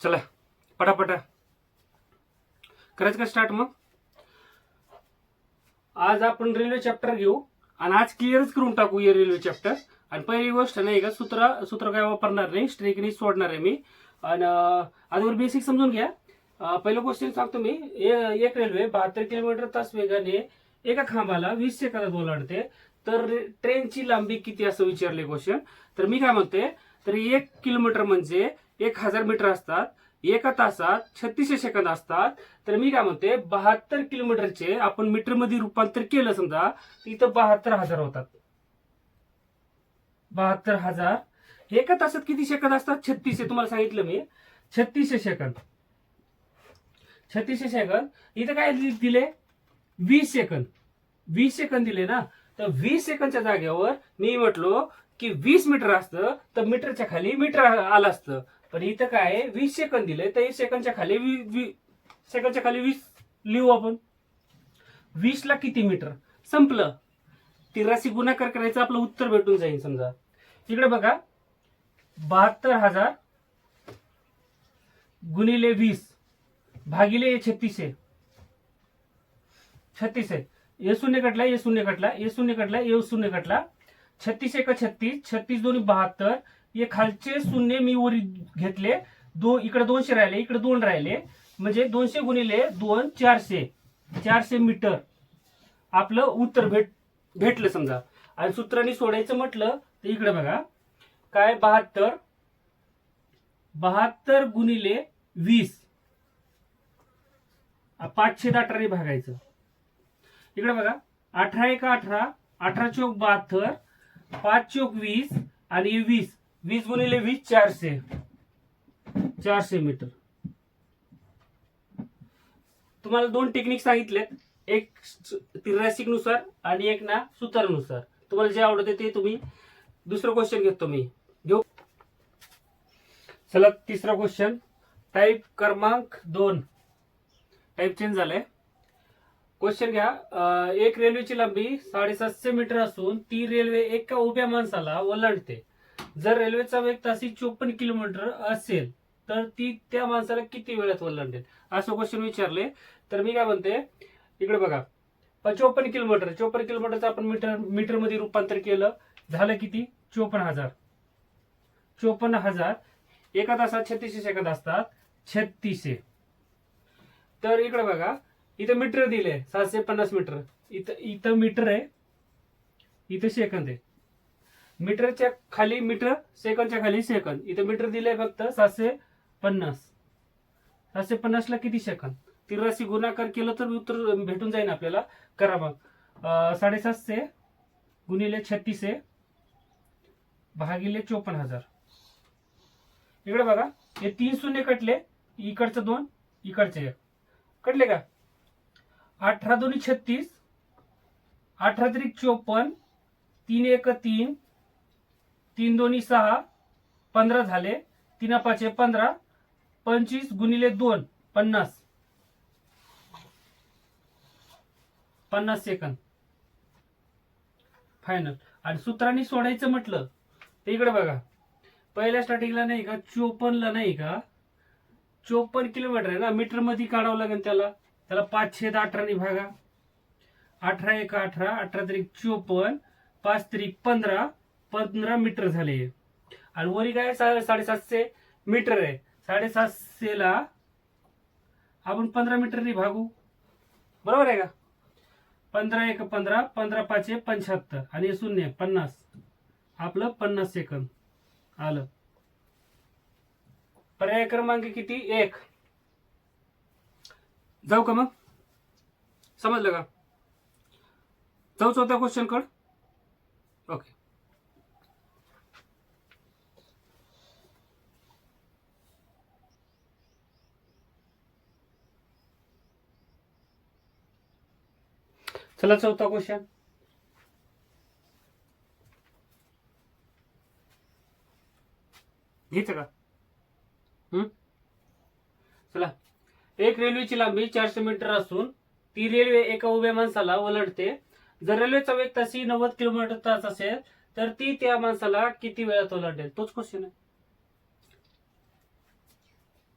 चला पटापटा करायचं का स्टार्ट मग. आज आपण रेल्वे चॅप्टर घेऊ आणि आज क्लिअरच करून टाकू हे रेल्वे चॅप्टर. आणि पहिली गोष्ट नाही का, सूत्र काय वापरणार नाही, स्ट्रेकनी सोडणार आहे मी. आणि आजवर बेसिक समजून घ्या. पहिलं क्वेश्चन सांगतो मी. एक रेल्वे 72 किलोमीटर तास वेगाने एका खांबाला 20 सेकंदात ओलांडते, तर ट्रेनची लांबी किती असं विचारले क्वेश्चन. तर मी काय म्हणते, तर 1 किलोमीटर म्हणजे 1000 मीटर असतात, एका तासात 3600 सेकंद असतात. तर मी काय म्हणते, 72 किलोमीटरचे आपण मीटर मध्ये रूपांतर केलं समजा, इथं 72,000 होतात. 72,000 एका तासात किती सेकंद असतात? 3600. तुम्हाला सांगितलं मी 3600 सेकंद. 3600 सेकंद. इथं काय दिले? 20 सेकंद. 20 सेकंद दिले ना, तर 20 सेकंदच्या जागेवर मी म्हटलो की 20 मीटर असतं तर मीटरच्या खाली मीटर आलं असतं. पण इथं काय 20 सेकंद दिले, तर सेकंदच्या खाली सेकंदच्या खाली 20 लिहू आपण. 20 ला किती मीटर? संपलं. 83 गुणाकार करायचं, आपलं उत्तर भेटून जाईल. समजा इकडे बघा, 72,000 गुणिले 20 भागिले 3600. 3600 ये शून्य कटला, ये शून्य कटला, ये शून्य कटला, ये शून्य कटला. 36 एक 36, 36 दोन्ही 72. हे खालचे शून्य मी वर घेतले, इकडे 200 राहिले, इकडे 2 राहिले, म्हणजे 200 गुणिले 2 400 मीटर आपलं उत्तर भेटलं समजा. आणि सूत्राने सोडायचं म्हटलं तर इकडे बघा काय, 72 गुणिले 20 518 भागायचं. इकडे बघा 18 एक 18, 18 चौक 72, 5 चौक 20 आणि 20 गुणिले 20 400 मीटर. तुम्हाला 2 टेक्निक सांगितलेत, एक 83 नुसार आणि एक ना सूत्रानुसार. तुम्हाला जे आवडते ते तुम्ही. दुसरा क्वेश्चन घेतो मी. घेऊ. चला तिसरा क्वेश्चन, टाईप क्रमांक 2. टाईप चेंज झालाय. क्वेश्चन घ्या. एक रेल्वेची लांबी 750 मीटर असून ती रेल्वे एका उभ्या माणसाला ओलांडते. जर रेल्वेचा वेग तासी 54 किलोमीटर असेल तर ती त्या माणसाला किती वेळात ओलांडेल, असं क्वेश्चन विचारले. तर मी काय म्हणते, इकडे बघा 54 किलोमीटर. 54 किलोमीटरचं आपण मीटर मध्ये रूपांतर केलं, झालं किती? 54,000. 54,000 एका तासात 3600 सेकंद असतात. 3600. तर इकडे बघा, इथं मीटर दिले 750 मीटर. इथं मीटर आहे, इथं सेकंद आहे. मीटरच्या खाली मीटर, सेकंदच्या खाली सेकंद. इथं मीटर दिले फक्त 750. 750 ला किती सेकंद? 83 गुणाकार केलं तर उत्तर भेटून जाईल आपल्याला. करा मग. 750 गुणिले 3600 भागिले 54,000. इकडे बघा, हे 3 शून्य कटले, इकडचं 2, इकडचे 1 कटले का? 18 दोन्ही 36, 18 त्रिक 54, 3 एक 3, 3 दोन्ही 6, 15 झाले. 3 5 15, 25 गुणिले 2 50 सेकंद फायनल. आणि सूत्रांनी सोडायचं म्हटलं तर इकडे बघा, पहिल्या स्टार्टिंगला नाही का 54 ला नाही का 54 किलोमीटर आहे ना, मीटर मध्ये काढावं लागेल त्याला. 5/18 भागा. 18 एक 18, 18 त्रिक 54, 5 त्रिक 15, 15 मीटर झाले. आणि वरी काय 750 मीटर आहे. 750 ला आपण 15 मीटरनी भागू, बरोबर आहे का? 15 एक 15, 15 5 75 आणि 0 50. आपलं 50 सेकंद आलं. पर्याय क्रमांक किती? 1. जाऊ का मग? समजलं का? जाऊ चौथ्या क्वेश्चन कड. ओके. चला चौथा क्वेश्चन. घ्यायचं का? चला. एक रेल्वेची लांबी 400 मीटर असून ती रेल्वे एका उभ्या माणसाला ओलांडते. जर रेल्वेचा वेग तासी 90 किलोमीटर तास असेल तर ती त्या माणसाला किती वेळात ओलांडेल? तोच क्वेश्चन आहे.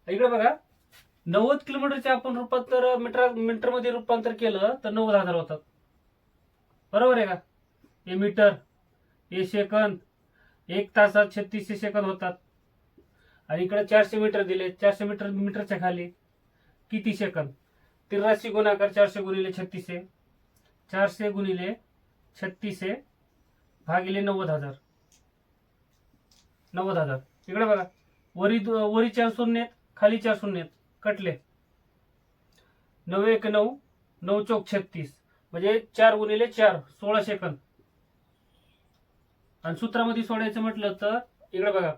इकडे बघा 90 किलोमीटरचे आपण रूपांतर मीटर मध्ये रूपांतर केलं तर 90,000 होतात. बरोबर आहे का? हे मीटर, हे सेकंद, 1 तासात 3600 सेकंद होतात. आणि इकडे 400 मीटर दिले, 400 मीटरच्या खाली किती सेकंद? 83 गुणाकार 400 गुणिले 3600, 400 गुणिले 3600 भागिले 90,000. 90,000. इकडे बघा वरी 4 शून्य आहेत, खाली 4 शून्य आहेत, कटले. 9 1 9, 9 चौक 36, म्हणजे 4 गुणिले 4 16 सेकंद. आणि सूत्रामध्ये सोडायचं म्हटलं तर इकडे बघा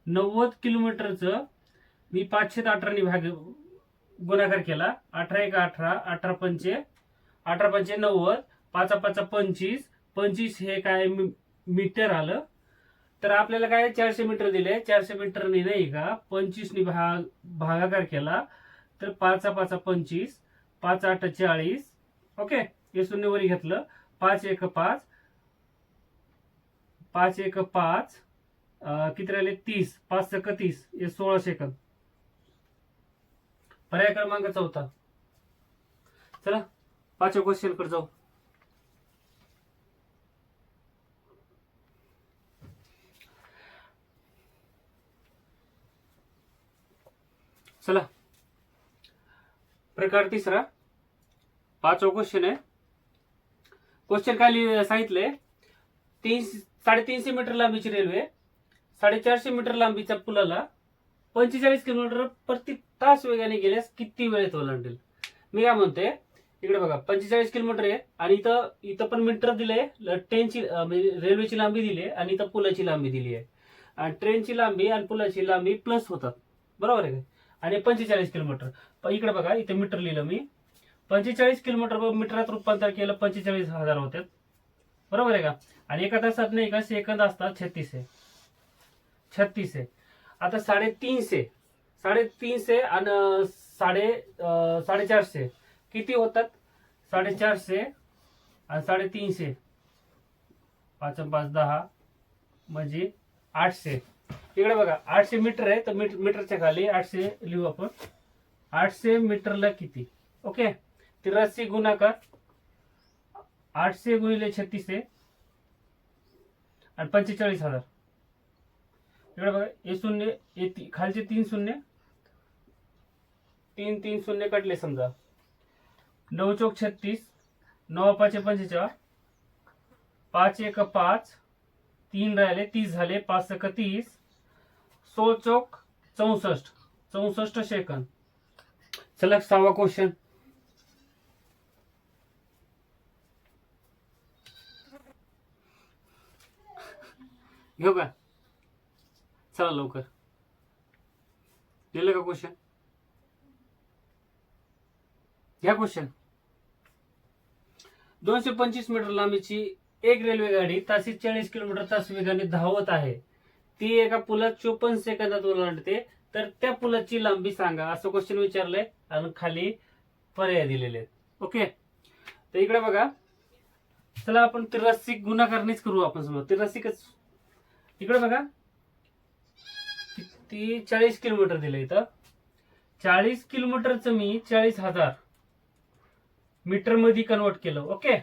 90 किलोमीटरचं मी 518 गुणाकार केला. 18 1 18, 18 पंचे 90, 5 5 25, 25 हे काय मीटर आलं. तर आपल्याला काय 400 मीटर दिले, 400 मीटरनी नाही का 25 नी भागाकार केला तर 5 5 25, 5 8 40. ओके, हे शून्य वरी घेतलं. 5 1 5, 5 1 5, किती राहिले 30, 5 1 30, हे 16 सेकंद. पर्याय क्रमांक 4. चला 5व्या क्वेश्चन कडे जाऊ. चला प्रकार 3, 5वा क्वेश्चन आहे. क्वेश्चन काय सांगितलंय, 350 मीटर लांबीची रेल्वे 450 मीटर लांबीच्या पुलाला 45 किलोमीटर प्रति तास वेगाने गेल्यास किती वेळेत ओलांडेल? मी काय म्हणतोय, इकडे बघा 45 किलोमीटर आहे आणि इथं पण मीटर दिले, ट्रेनची म्हणजे रेल्वेची लांबी दिली आहे आणि इथं पुलाची लांबी दिली आहे. आणि ट्रेनची लांबी आणि पुलाची लांबी प्लस होतात. बरोबर आहे का? आणि 45 किलोमीटर इकडे बघा इथे मीटर लिहिलं मी. 45 किलोमीटर मीटरात रूपांतर केलं 45,000 होतात. बरोबर आहे का? आणि एका तासात नाही का सेकंद असतात 36 आहे. आता 350 आणि 450 किती होतात? 450 आणि 350, 5 5 10 म्हणजे 800. इकडे बघा 800 मीटर आहे तर मीटरच्या खाली 800 लिहू आपण. 800 मीटरला किती? ओके, 83 गुणाकार 800 गुणिले 3600 आणि 45,000. इकडे बघा हे शून्य, खालचे 3 शून्य, 3 शून्य कटले समजा. 9 चौक 36, 9 5 45, 5 1 5, 3 राहिले 30 झाले, 5 1 30, 16 चौक 64 सेकंद. चला 6वा क्वेश्चन. घेऊ का? चला लवकर. दिलं का क्वेश्चन? घ्या क्वेश्चन. 225 मीटर लांबीची एक रेल्वे गाडी ताशी 40 किलोमीटर तास वेगाने धावत आहे. ती एका पुलात 54 सेकंदात ओलांडते, तर त्या पुलाची लांबी सांगा, असं क्वेश्चन विचारलंय आणि खाली पर्याय दिलेले आहेत. ओके, तर इकडे बघा, चला आपण 83 गुणाकारनेच करू. आपण समजा 83च. इकडे बघा किती 40 किलोमीटर दिलं इथं. 40 किलोमीटरचं मी 40,000 मीटर मध्ये कन्वर्ट केलं. ओके,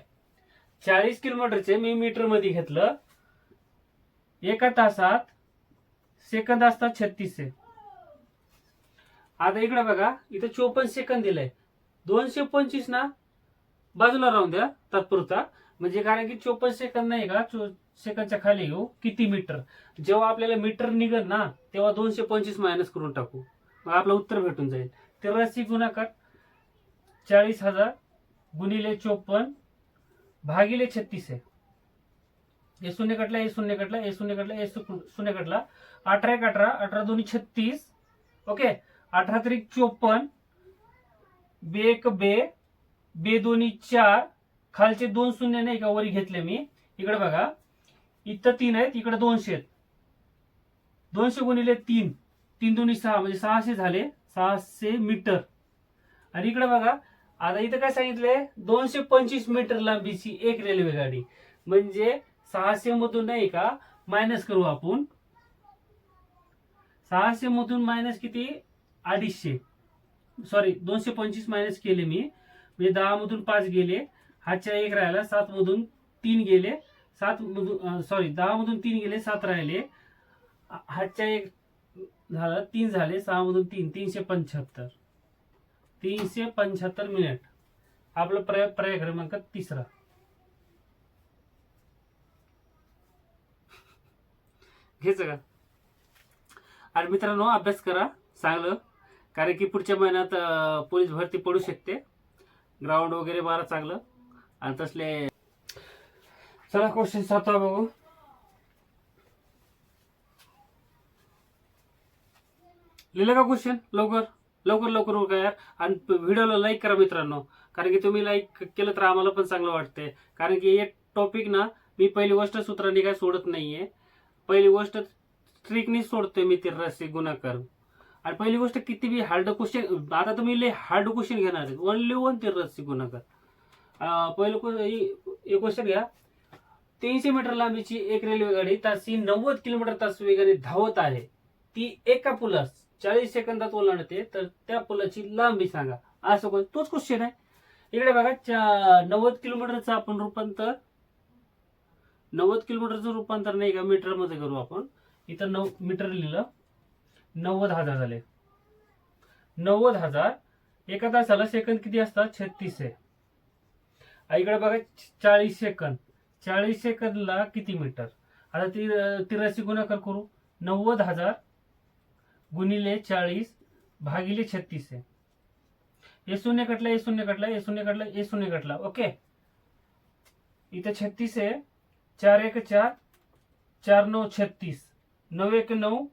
40 किलोमीटरचे मी मीटर मध्ये घेतलं. एका तासात सेकंद असतात 3600. आता इकडे बघा इथं 54 सेकंद दिलंय. 225 ना बाजूला राहून द्या तात्पुरता, म्हणजे कारण की 54 सेकंद नाही का सेकंदच्या खाली घेऊ किती मीटर. जेव्हा आपल्याला मीटर निघत ना तेव्हा 225 मायनस करून टाकू, मग आपलं उत्तर भेटून जाईल. 83 गुणाकार 40,000 गुणिले 54 भागिले 3600. हे शून्य कटला, हे शून्य कटला, हे शून्य कटला, हे शून्य कटला. 18 1 18, 18 2 36. ओके, 18 3 54, बे 1 बे 2 4, खालचे 2 शून्य नाही का वरी घेतले मी. इकडे बघा इथं 3 आहेत, इकडे 200 आहेत. 200 गुणिले 3, 3 2 6 म्हणजे 600 झाले, 600 मीटर. आणि इकडे बघा आता इथं काय सांगितलंय, 225 मीटर लांबीची एक रेल्वे गाडी, म्हणजे 600 मधून नाही का मायनस करू आपण. 600 मधून मायनस किती 250, सॉरी 225 मायनस केले मी, म्हणजे 10 मधून 5 गेले, हातच्या 1 राहिला, 7 मधून 3 गेले, 7 मधून सॉरी 10 मधून 3 गेले, 7 राहिले, हातच्या 1 झाला, 3 झाले, 6 मधून 3, 375 मिनिट. आपला पर्याय क्रमांक तिसरा. घ्यायचं का? आणि मित्रांनो अभ्यास करा चांगलं, कारण की पुढच्या महिन्यात पोलीस भरती पडू शकते. ग्राउंड वगैरे मारा चांगलं आणि तसले. चला क्वेश्चन 7 बघू. लिहिलं का क्वेश्चन? लवकर लवकर लवकर उरका यार. आणि व्हिडिओला लाईक करा मित्रांनो, कारण की तुम्ही लाईक केलं तर आम्हाला पण चांगलं वाटतंय. कारण की एक टॉपिक ना, मी पहिली गोष्ट सूत्रांनी काय सोडत नाहीये, पहिली गोष्ट ट्रिकनी सोडतोय मी तिरराशी गुणाकार. आणि पहिली गोष्ट किती बी हार्ड क्वेश्चन, आता तुम्ही लय हार्ड क्वेश्चन घेणार आहेत, ओनली 1 तिरराशी गुणाकार. पहिलं क्वेश्चन घ्या. 300 मीटर लांबीची एक रेल्वे गाडी ताशी 90 किलोमीटर तास वेगाने धावत आहे. ती एका पुलास 40 सेकंदात ओलांडते, तर त्या पुलाची लांबी सांगा. असं तोच क्वेश्चन आहे. इकडे बघा, 90 किलोमीटरचं आपण रूपांतर, 90 किलोमीटरचं रूपांतर नाही का मीटर मध्ये करू आपण. इथं 9 मीटर लिहिलं, 90,000 झाले. 90,000 एका तासाला सेकंद किती असतात? 36 आहे. इकडे बघा 40 सेकंद, 40 सेकंदला किती मीटर? आता ती 83 गुणाकार करू. 90,000 गुणिले 40 भागिले 36 आहे. हे शून्य कटला, हे शून्य कटला, हे शून्य कटला, हे शून्य कटला. ओके, इथं 36 आहे. 4 1 4, 4 9 36, 9 1 9,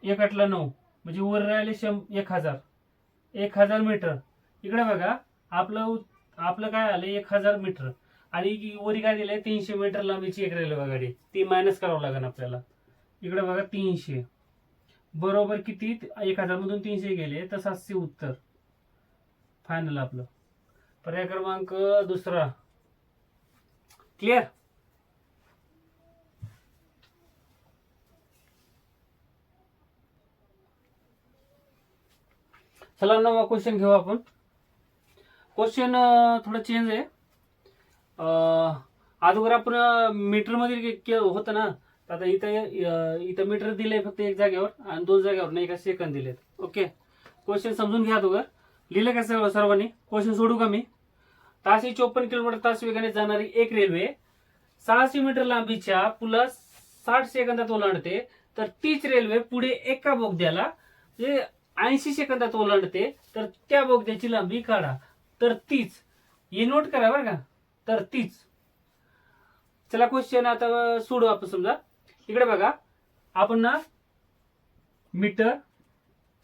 1 8 9, म्हणजे वर राहिले 1000 मीटर. इकडे बघा आपलं काय आलं 1000 मीटर, आणि वरी काय दिलंय 300 मीटर लांबीची एक रेल्वे गाडी, ती मायनस करावं लागेल आपल्याला. इकडे बघा 300 बरोबर किती? 1000 मधून 300 गेले तर 700 उत्तर फायनल आपलं. पर्याय क्रमांक दुसरा. क्लिअर? चला 9वा क्वेश्चन घेऊ आपण. क्वेश्चन थोडं चेंज आहे. अगोदर आपण मीटर मध्ये होतं ना, आता इथं मीटर दिले फक्त एक जागेवर, आणि 2 जागेवर नाही का सेकंद दिलेत. ओके, क्वेश्चन समजून घ्या अगोदर. लिहिलं का सर्वांनी? क्वेश्चन सोडू का मी? ताशी 54 किलोमीटर तास वेगाने जाणारी एक रेल्वे 600 मीटर लांबीच्या पुला 60 सेकंदात ओलांडते, तर तीच रेल्वे पुढे एका बोगद्याला 80 सेकंदात ओलांडते, तर त्या बोगद्याची लांबी काढा. तर तीच, हे नोट करा बरं का, तर तीच. चला क्वेश्चन आता सोडू आपण. समजा इकडे बघा, आपण ना मीटर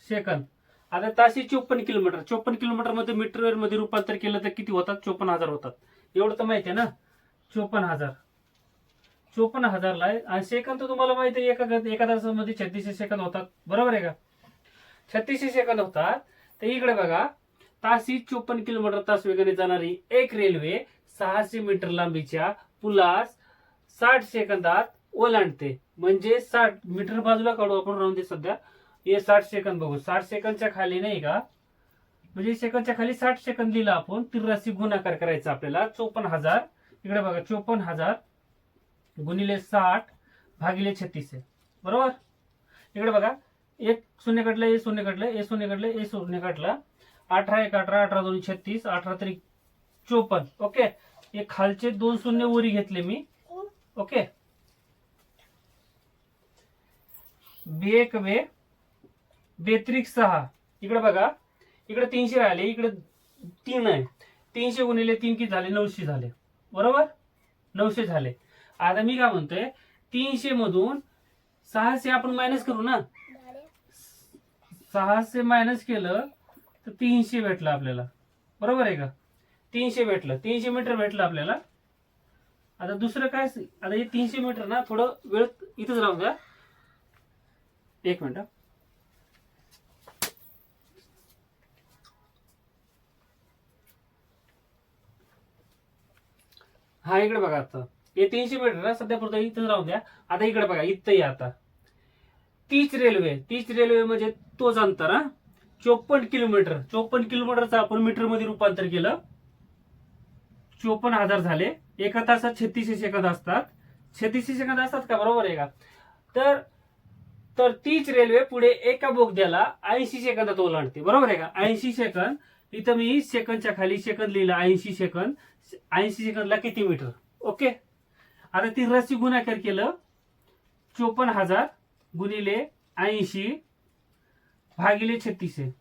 सेकंद, आता ताशी 54 किलोमीटर, 54 किलोमीटर मध्ये मीटर मध्ये रूपांतर केलं तर किती होतात? 54,000 होतात. एवढं तर माहिती आहे ना, 54,000 ला. आणि सेकंद तर तुम्हाला माहिती आहे, एका तासामध्ये 36 सेकंद होतात, बरोबर आहे का? 36 सेकंद होतात. तर इकडे बघा, ताशी 54 किलोमीटर तास वेगाने जाणारी एक रेल्वे 600 मीटर लांबीच्या पुलास 60 सेकंदात ओलांडते, म्हणजे 60 मीटर बाजूला काढू आपण, राहून दे सध्या. हे 60 सेकंद बघू. 60 सेकंदच्या खाली नाही का, म्हणजे सेकंदच्या खाली 60 सेकंद लिहिलं आपण, तिरराशी गुणाकार करायचा आपल्याला. 54,000, इकडे बघा 54,000 गुणिले 60 भागिले 36 आहे, बरोबर. इकडे बघा, एक शून्य कटलं, हे शून्य कटलं, हे शून्य कटलं, हे शून्य कटला. 18 1 18, 18 2 36, 18 3 54. ओके, हे खालचे 2 शून्य वरी घेतले मी. ओके, बेक वे बेत्रिक 6. इकडे बघा, इकडे 300 राहिले, इकडे 3 आहे. 300 गुणिले 3 किती झाले? 900 झाले, बरोबर. 900 झाले. आता मी काय म्हणतोय, 300 मधून 600 आपण मायनस करू ना. 600 मायनस केलं तर 300 भेटलं आपल्याला, बरोबर आहे का? 300 भेटलं, 300 मीटर भेटलं आपल्याला. आता दुसरं काय, आता हे 300 मीटर ना, थोडं वेळ इथंच राहून द्या, 1 मिनिट. हा इकडे बघा, आता हे 300 मीटर ना सध्या पुरतं इथंच राहून द्या. आता इकडे बघा, इथं या. आता तीच रेल्वे म्हणजे तोच अंतर हा. 54 किलोमीटरचं आपण मीटर मध्ये रूपांतर केलं. 54,000 झाले. एका तासात 3600 सेकंद असतात. 3600 सेकंद असतात का, बरोबर आहे का? तर तर तीच रेल्वे पुढे एका बोगद्याला 80 सेकंदात ओलांडते, बरोबर आहे का? 80 सेकंद. इथं मी सेकंदच्या खाली सेकंद लिहिलं. 80 सेकंद. 80 सेकंदला किती मीटर? ओके. आता ती रस्सी गुणाकार केलं. 54,000 गुणिले 80 भागिले 3600.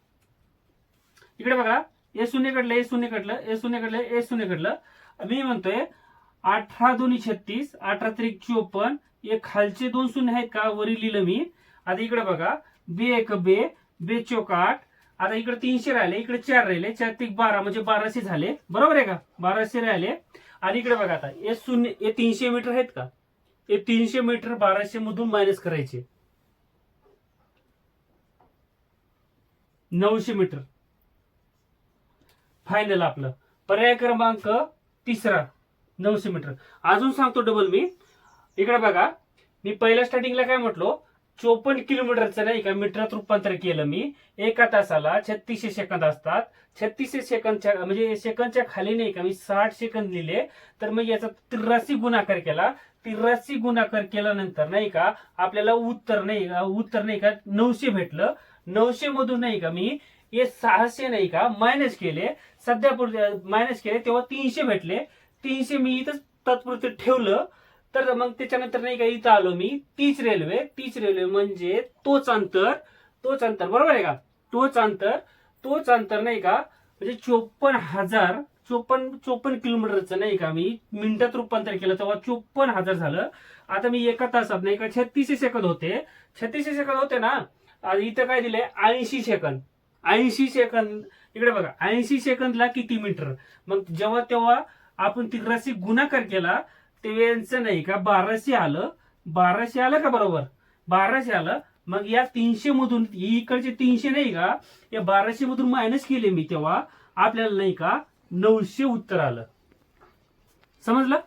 इकडे बघा, ए शून्य कटलं, ए शून्य कटलं, ए शून्य कटलं, ए शून्य कटलं. मी म्हणतोय 18 दोन्ही 36, 18 त्रिक 54. एक खालचे 2 शून्य आहेत का, वरील लिहिलं मी. आता इकडे बघा, बे एक बे, बे चौक 8. आता इकडे 300 राहिले, इकडे 4 राहिले. 4 त्रिक 12 म्हणजे 1200 झाले, बरोबर आहे का? 1200 राहिले. आणि इकडे बघा, आता ए शून्य, ए 300 मीटर आहेत का? हे 300 मीटर 1200 मधून मायनस करायचे. 900 मीटर फायनल आपलं. पर्याय क्रमांक तिसरा 900 मीटर. अजून सांगतो डबल मी. इकडे बघा, मी पहिल्या स्टार्टिंगला काय म्हटलो, 54 किलोमीटरचं नाही का मीटरात रूपांतर केलं मी. एका तासाला 3600 सेकंद असतात. 3600 सेकंदच्या म्हणजे सेकंदच्या खाली नाही का मी 60 सेकंद लिहिले. तर मग याचा 83 गुणाकार केला. 83 गुणाकार केल्यानंतर नाही का आपल्याला उत्तर नाही का 900 भेटलं. 900 मधून नाही का मी हे 600 नाही का मायनस केले. सध्या मायनस केले तेव्हा 300 भेटले. 300 मी इथं तात्पुरते ठेवलं. तर मग त्याच्यानंतर नाही का इथं आलो मी. तीच रेल्वे म्हणजे तोच अंतर बरोबर आहे का? तोच अंतर नाही का म्हणजे 54,000 किलोमीटरचं नाही का मी मिनिटात रूपांतर केलं तेव्हा 54,000 झालं. आता मी एका तासात नाही का 3600 सेकंद होते ना. इथं काय दिलंय 80 सेकंद. 80 सेकंद. इकडे बघा, 80 सेकंदला किती मीटर? मग तेव्हा आपण ती राशी गुणाकार केला तेव्हाचं नाही का 1200 आलं. 1200 आलं का, बरोबर? 1200 आलं. मग या 300 मधून इकडचे 300 नाही का या 1200 मधून मायनस केले मी तेव्हा आपल्याला नाही का 900 उत्तर आलं. समजलं?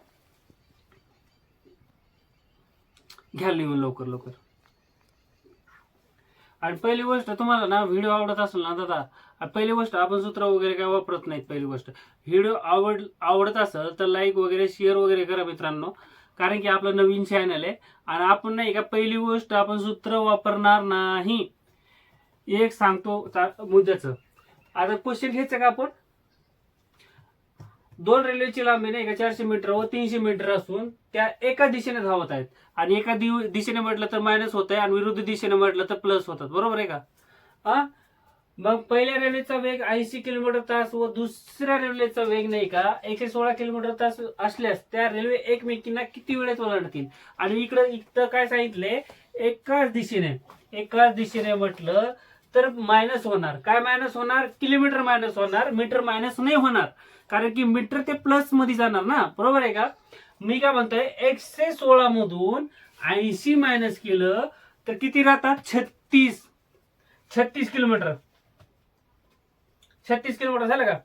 घ्या लिहून लवकर. आणि पहिली गोष्ट, तुम्हाला ना व्हिडिओ आवडत असेल ना दादा, पहिली गोष्ट आपण सूत्र वगैरे काय वापरत नाहीत. पहिली गोष्ट, व्हिडिओ आवडत असेल तर लाईक वगैरे शेअर वगैरे करा मित्रांनो. कारण की आपलं नवीन चॅनल आहे आणि आपण नाही का पहिली गोष्ट आपण सूत्र वापरणार नाही. एक सांगतो मुद्द्याचं. आता क्वेश्चन घ्यायचं का आपण? 2 रेल्वेची लांबी नाही का 400 मीटर व 300 मीटर असून त्या एका दिशेने धावत आहेत. आणि एका दिशेने म्हटलं तर मायनस होत आहे आणि विरुद्ध दिशेने म्हटलं तर प्लस होतात, बरोबर आहे का? मग पहिल्या रेल्वेचा वेग 80 किलोमीटर तास व दुसऱ्या रेल्वेचा वेग नाही का 116 किलोमीटर तास असल्यास त्या रेल्वे एकमेकींना किती वेळेत ओलांडतील? आणि इकडं काय सांगितले, एकाच दिशेने म्हटलं तर मायनस होणार. काय मायनस होणार? किलोमीटर मायनस होणार, मीटर मायनस नाही होणार. कारण की मीटर ते प्लस मध्ये जाणार ना, बरोबर आहे का? मी काय म्हणतोय 116 मधून 80 मायनस केलं तर किती राहतात? 36 किलोमीटर. 36 किलोमीटर झालं का?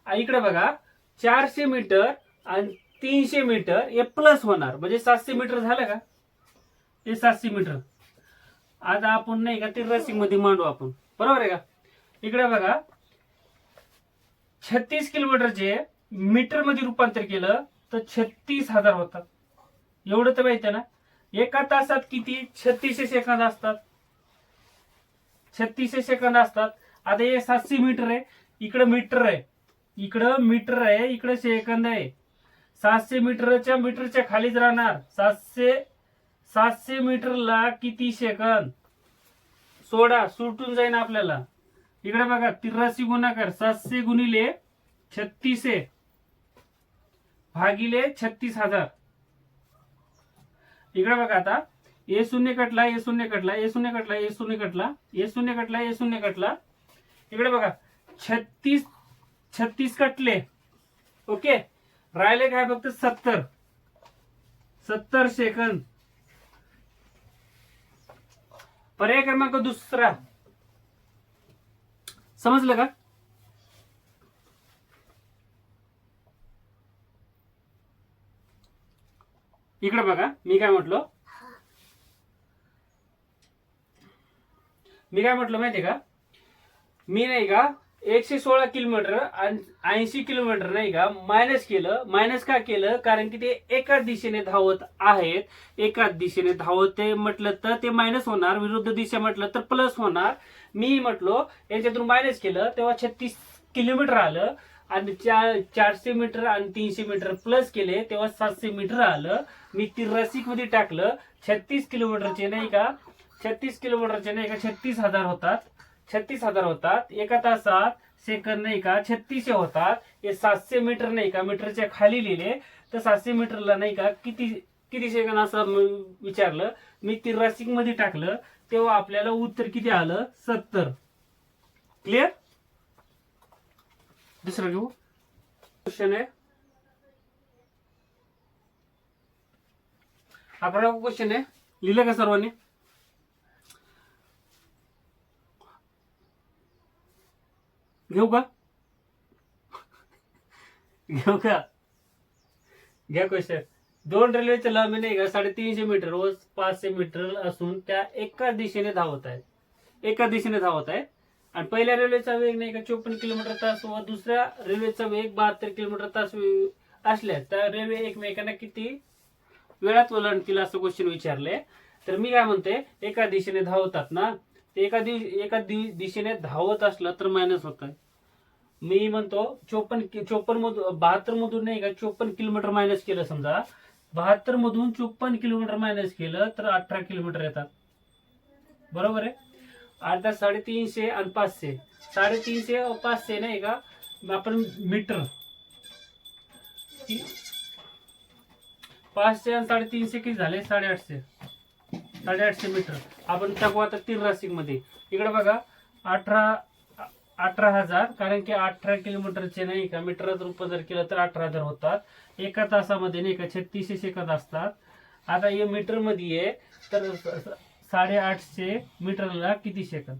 इकडे बघा, 400 मीटर आणि 300 मीटर हे प्लस होणार म्हणजे 700 मीटर झालं का? हे 700 मीटर. आता आपण नाही का ते रसिंग मध्ये मांडू आपण, बरोबर आहे का? इकडे बघा, 36 किलोमीटरचे मीटर मध्ये रूपांतर केलं तर 36,000 होतात. एवढं तर माहिती आहे ना? एका तासात किती? 3600 सेकंद असतात. 3600 सेकंद असतात. आता हे 700 मीटर आहे. इकडे मीटर आहे, इकडे सेकंद आहे. 700 मीटरच्या खालीच राहणार. 700 मीटरला किती सेकंद? सोडा, सुटून जाईन आपल्याला. इकडे बघा, 83 गुणाकार 700 गुणिले 3600 भागिले 36,000. इकडे बघा, आता ए शून्य कटला, ए शून्य कटला, ए शून्य कटला, ए शून्य कटला, ए शून्य कटला, ए शून्य कटला. इकडे बघा, 36 कटले. ओके, राहिले काय फक्त 70 सेकंद. पर्याय क्रमांक दुसरा. समजलं का? इकडे बघा, मी काय म्हटलो, मी काय म्हटलं माहितीये का, मी नाही का 116 किलोमीटर आणि 80 किलोमीटर नाही का मायनस केलं. मायनस का केलं, कारण की ते एकाच दिशेने धावत आहेत. एकाच दिशेने धावते म्हटलं तर ते मायनस होणार, विरुद्ध दिशा म्हटलं तर प्लस होणार. मी म्हटलो याच्यातून मायनस केलं तेव्हा 36 किलोमीटर आलं, आणि 400 मीटर आणि 300 मीटर प्लस केले तेव्हा 700 मीटर आलं. मी ती रसिक मध्ये टाकलं. 36 किलोमीटरचे नाही का 36 किलोमीटरचे नाही का 36,000 होतात. 36,000 होतात. एका तासात सेकंद नाही का 36 होतात. हे 700 मीटर नाही का मीटरच्या खाली लिहिले तर 700 मीटरला नाही का किती किती सेकंद असं विचारलं. मी ती रसिक मध्ये टाकलं तेव्हा आपल्याला उत्तर किती आलं, 70. क्लिअर. दुसरं घेऊ. क्वेश्चन आहे 11वा क्वेश्चन आहे. लिहिलं का सर्वांनी? घेऊ का? घेऊ का? घ्या क्वेश्चन. दोन रेल्वेच्या लांबी नाही का 350 मीटर व 500 मीटर असून त्या एका दिशेने धावत आहेत. एका दिशेने धावत आहेत. आणि पहिल्या रेल्वेचा वेग नाही का 54 किलोमीटर तास व दुसऱ्या रेल्वेचा वेग 72 किलोमीटर तास असल्यास त्या रेल्वे एकमेकांना किती वेळात ओलांडतील असं क्वेश्चन विचारले. तर मी काय म्हणते, एका दिशेने धावतात ना, ते एका दिशेने धावत असलं तर मायनस होत आहे. मी म्हणतो 54 मधून 72 मधून नाही का 54 किलोमीटर मायनस केलं, समजा 72 मधून 54 किलोमीटर मायनस केलं तर 18 किलोमीटर येतात. बरोबर आहे. आता 350 आणि 500, 350 व 500 नाही का आपण मीटर, 500 आणि 350 किती झाले, 850 मीटर. आपण टाकू आता 3 राशिक मध्ये. इकडे बघा 18,000, कारण की 18 किलोमीटरचे नाही का मीटरात रूपांतर केलं तर 18,000 होतात. एका तासामध्ये नाही का 3600 सेकंद असतात. आता हे मीटर मध्ये आहे तर 850 मीटरला किती सेकंद,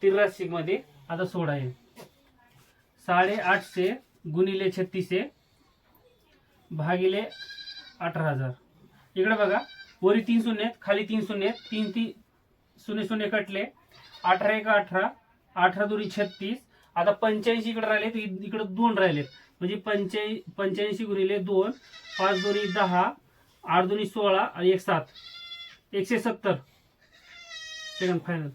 3 राशिक मध्ये. आता सोडा आहे 850 गुणिले 3600 भागिले 18,000. इकडे बघा वरी 3 शून्य आहेत, खाली 3 शून्य आहेत, 3 शून्य शून्य कटले. 18 एक 18, 18 दुनी 36. आता 85 इकडे राहिले तर इकडे 2 राहिलेत, म्हणजे 85 गुणिले 2, 5 दुनी 10, 8 दुनी 16 आणि 1 7, 170 सेकंद फायनल.